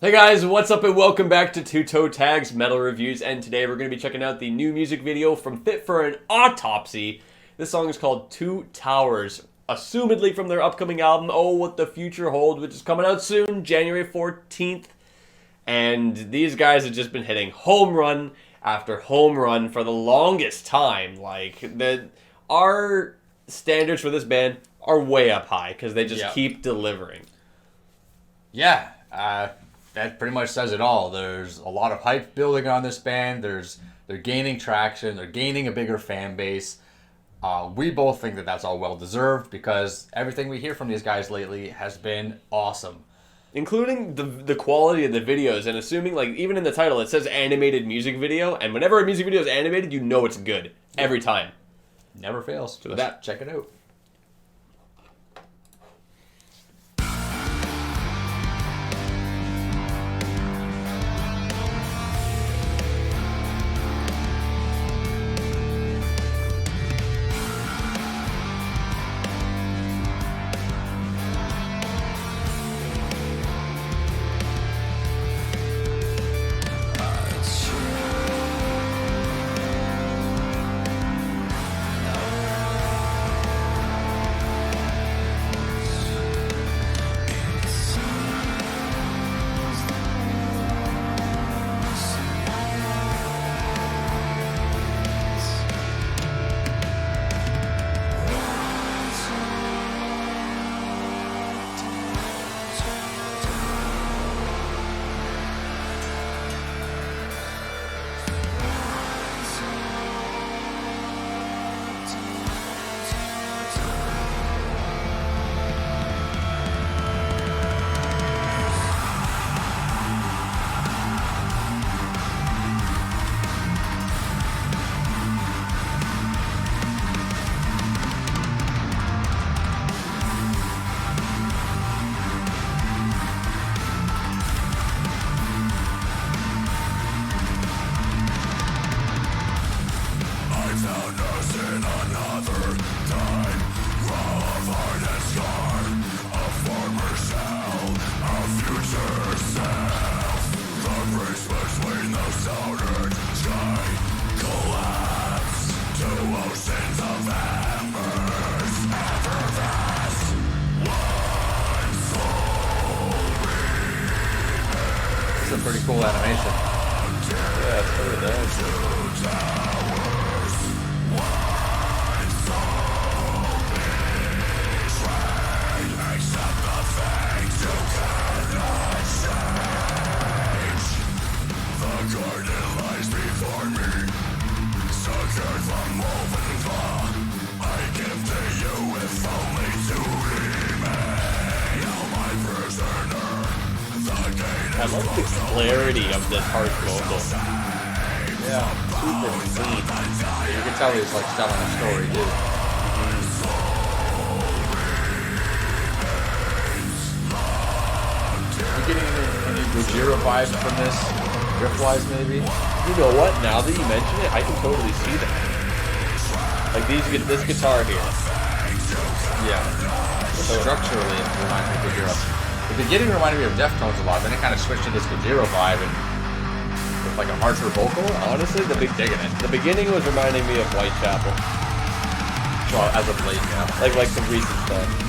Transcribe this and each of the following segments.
Hey guys, what's up and welcome back to Toe Tags Metal Reviews, and today we're going to be checking out the new music video from Fit for an Autopsy. This song is called Two Towers, assumedly from their upcoming album, Oh What the Future Holds, which is coming out soon, January 14th. And these guys have just been hitting home run after home run for the longest time. Our standards for this band are way up high because they just keep delivering. Yeah, that pretty much says it all. There's a lot of hype building on this band. They're gaining traction. They're gaining a bigger fan base. We both think that that's all well deserved because everything we hear from these guys lately has been awesome. Including the quality of the videos, and assuming, like, even in the title it says animated music video, and whenever a music video is animated, you know it's good. Every time. Never fails. So let's check it out. It's a pretty cool animation. Yeah, it's pretty nice. I love the clarity of this harsh vocal. Yeah. Super clean. You can tell he's like telling a story too. You getting any Gojira vibes from this, riff-wise maybe? You know what? Now that you mention it, I can totally see that. Like this guitar here. Yeah. Structurally, it reminds me of Gojira. The beginning reminded me of Deftones a lot, then it kind of switched to this Gojira vibe and with like a harsher vocal. Honestly, digging it. the beginning was reminding me of Whitechapel. Well, as of late, yeah. Like some recent stuff.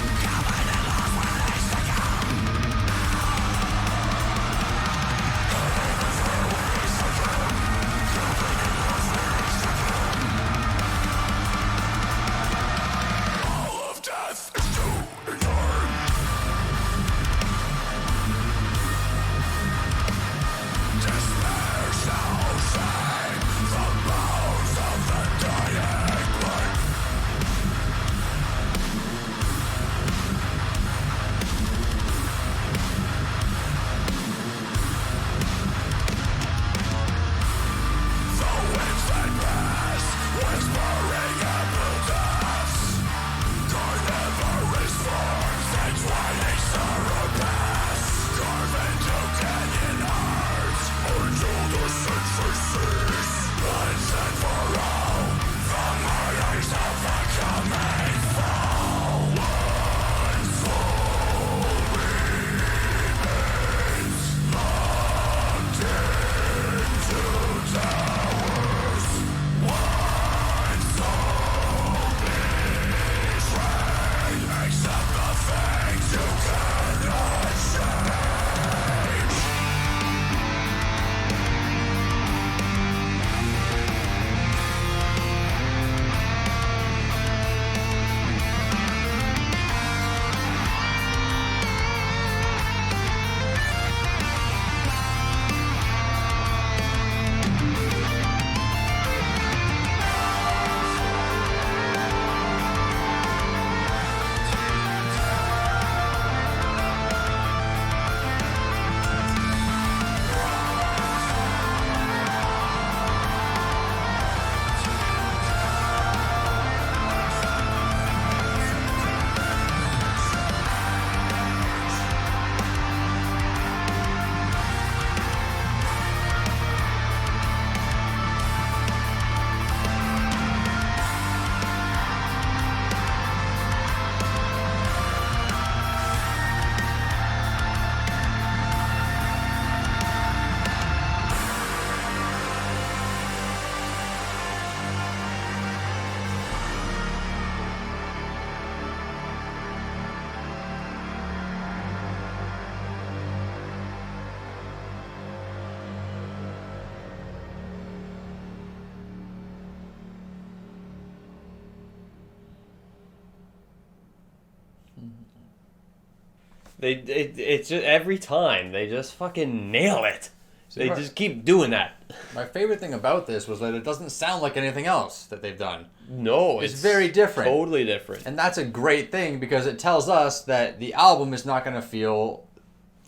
It's just every time they just fucking nail it. They right. just keep doing that. My favorite thing about this was that it doesn't sound like anything else that they've done. No, It's very different. Totally different. And that's a great thing because it tells us that the album is not going to feel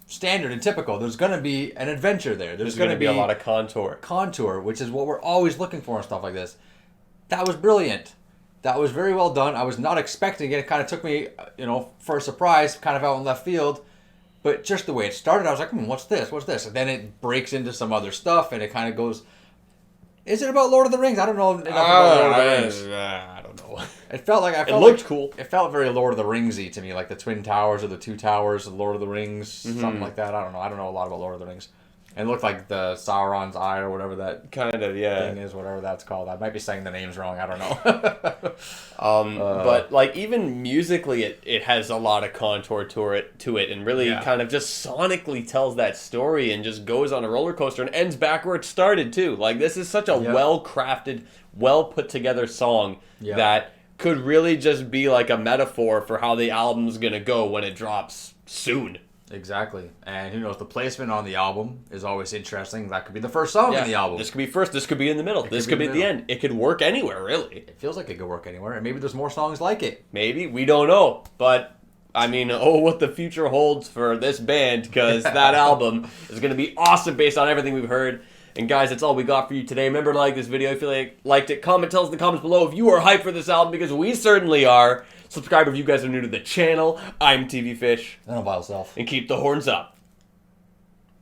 standard and typical. There's going to be an adventure there. There's going to be a lot of contour. Contour, which is what we're always looking for and stuff like this. That was brilliant. That was very well done. I was not expecting it. It kind of took me, for a surprise, kind of out in left field. But just the way it started, I was like, what's this? What's this? And then it breaks into some other stuff, and it kind of goes... Is it about Lord of the Rings? I don't know enough about Lord of the Rings. I don't know. It felt like... It looked cool. It felt very Lord of the Ringsy to me, like the Twin Towers or the Two Towers of Lord of the Rings, something like that. I don't know. I don't know a lot about Lord of the Rings. And it looked like the Sauron's Eye or whatever that kind of thing is, whatever that's called. I might be saying the names wrong. I don't know. But like even musically, it has a lot of contour to it, and really kind of just sonically tells that story and just goes on a roller coaster and ends back where it started too. Like this is such a well crafted, well put together song that could really just be like a metaphor for how the album's gonna go when it drops soon. Exactly. And who knows, the placement on the album is always interesting. That could be the first song in the album. This could be first, this could be in the middle, this could be at the end. It could work anywhere, really. It feels like it could work anywhere, and maybe there's more songs like it. Maybe, we don't know. But, I mean, what the future holds for this band, because that album is going to be awesome based on everything we've heard. And guys, that's all we got for you today. Remember to like this video if you liked it. Tell us in the comments below if you are hyped for this album, because we certainly are. Subscribe if you guys are new to the channel. I'm TV Fish. And I'm Vile Self. And keep the horns up.